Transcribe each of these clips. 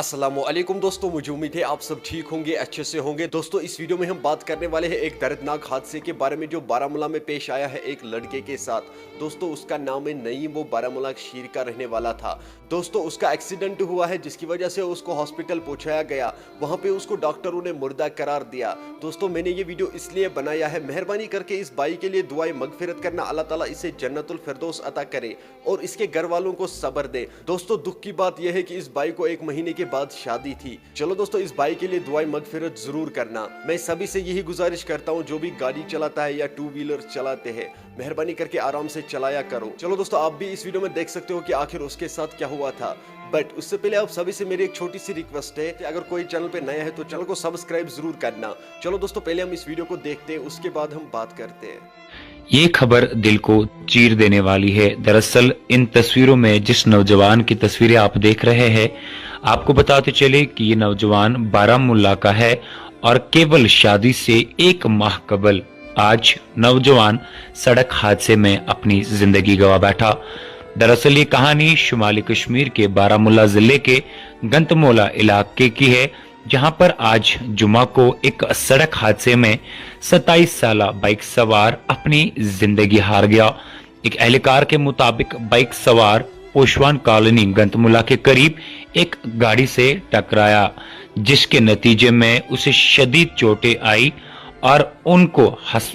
अस्सलामुअलैकुम दोस्तों, मुझे उम्मीद है आप सब ठीक होंगे, अच्छे से होंगे। दोस्तों इस वीडियो में हम बात करने वाले हैं एक दर्दनाक हादसे के बारे में जो बारामूला में पेश आया है एक लड़के के साथ। दोस्तों उसका नाम है नईम, वो बारामूला शीर का रहने वाला था। दोस्तों उसका एक्सीडेंट हुआ है जिसकी वजह से उसको हॉस्पिटल पहुंचाया गया, वहां पे उसको डॉक्टरों ने मुर्दा करार दिया। दोस्तों मैंने ये वीडियो इसलिए बनाया है, मेहरबानी करके इस भाई के लिए दुआएं मगफिरत करना, अल्लाह ताला इसे जन्नतुल फिरदौस अता करे और इसके घर वालों को सब्र दे। दोस्तों दुख की बात यह है कि इस भाई को 1 महीने के बाद शादी थी। चलो दोस्तों इस भाई के लिए दुआएं मगफिरत जरूर करना। मैं सभी से यही गुजारिश करता हूं जो भी गाड़ी चलाता है या 2 व्हीलर चलाते हैं, मेहरबानी करके आराम से चलाया करो। चलो दोस्तों आप भी इस वीडियो में देख सकते हो कि आखिर उसके साथ क्या हुआ था। बट उससे पहले आप सभी से मेरी एक छोटी सी रिक्वेस्ट है कि अगर कोई चैनल पे नया है तो चैनल को सब्सक्राइब जरूर करना। चलो दोस्तों पहले हम इस वीडियो को देखते हैं, उसके बाद हम बात करते हैं। ये खबर दिल को चीर देने वाली है। दरअसल इन तस्वीरों में जिस नौजवान की तस्वीरें आप देख रहे हैं, आपको बताते चले कि ये नौजवान बारामूला का है और केवल शादी से 1 माह कबल आज नौजवान सड़क हादसे में अपनी जिंदगी गंवा बैठा। दरअसल ये कहानी शुमाली कश्मीर के बारामूला जिले के गंतमोला इलाके की है, जहां पर आज जुमा को एक सड़क हादसे में 27 साला बाइक सवार अपनी जिंदगी हार गया। एक एहलकार के मुताबिक बाइक सवार पोशवान कॉलोनी गंतमुला के करीब एक गाड़ी से टकराया, जिसके नतीजे में उसे शदीद चोटें आई और उनको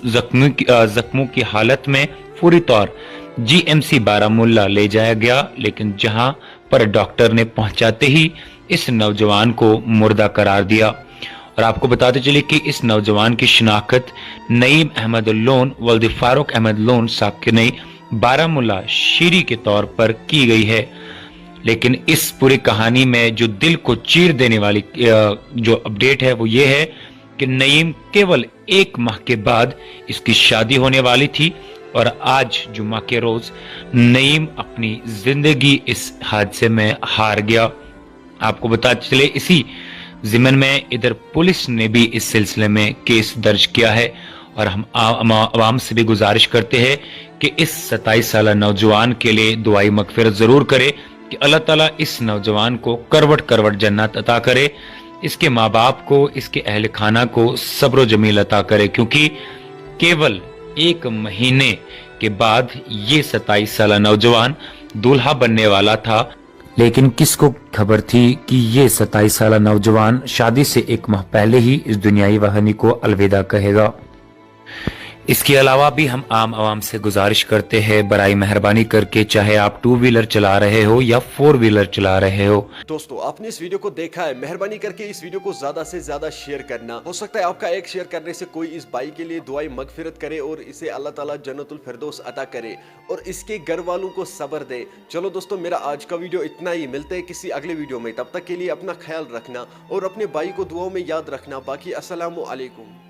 जख्मों की हालत में फौरी तौर जीएमसी बारामूला ले जाया गया, लेकिन जहां पर डॉक्टर ने पहुंचाते ही इस नौजवान को मुर्दा करार दिया। और आपको बताते चले कि इस नौजवान की शिनाख्त नईम अहमद लोन वल्द फारूक अहमद लोन साहब के नई बारामूला शीरी के तौर पर की गई है। लेकिन इस पूरी कहानी में जो दिल को चीर देने वाली जो अपडेट है वो ये है कि नईम केवल 1 माह के बाद इसकी शादी होने वाली थी और आज जुम्मा के रोज नईम अपनी जिंदगी इस हादसे में हार गया। आपको बताते चले इसी जिमन में इधर पुलिस ने भी इस सिलसिले में केस दर्ज किया है और हम आवाम से भी गुजारिश करते हैं कि इस 27 साल नौजवान के लिए दुआई मगफिरत जरूर करे कि अल्लाह ताला इस नौजवान को करवट करवट जन्नत अता करे, इसके माँ बाप को, इसके अहल खाना को सब्र जमील अता करे, क्योंकि केवल 1 महीने के बाद ये 27 साल नौजवान दूल्हा बनने वाला था। लेकिन किसको खबर थी कि ये 27 साल नौजवान शादी से 1 माह पहले ही इस दुनियाई वहानी को अलविदा कहेगा। इसके अलावा भी हम आम आवाम से गुजारिश करते हैं, बराई मेहरबानी करके चाहे आप 2 व्हीलर चला रहे हो या 4 व्हीलर चला रहे हो। दोस्तों आपने इस वीडियो को देखा है, मेहरबानी करके इस वीडियो को ज्यादा से ज्यादा शेयर करना। हो सकता है आपका एक शेयर करने से कोई इस भाई के लिए दुआई मगफिरत करे और इसे अल्लाह ताला जन्नतुल फिरदौस अता करे और इसके घर वालों को सब्र दे। चलो दोस्तों मेरा आज का वीडियो इतना ही, मिलते हैं किसी अगले वीडियो में। तब तक के लिए अपना ख्याल रखना और अपने भाई को दुआओं में याद रखना। बाकी अस्सलामु अलैकुम।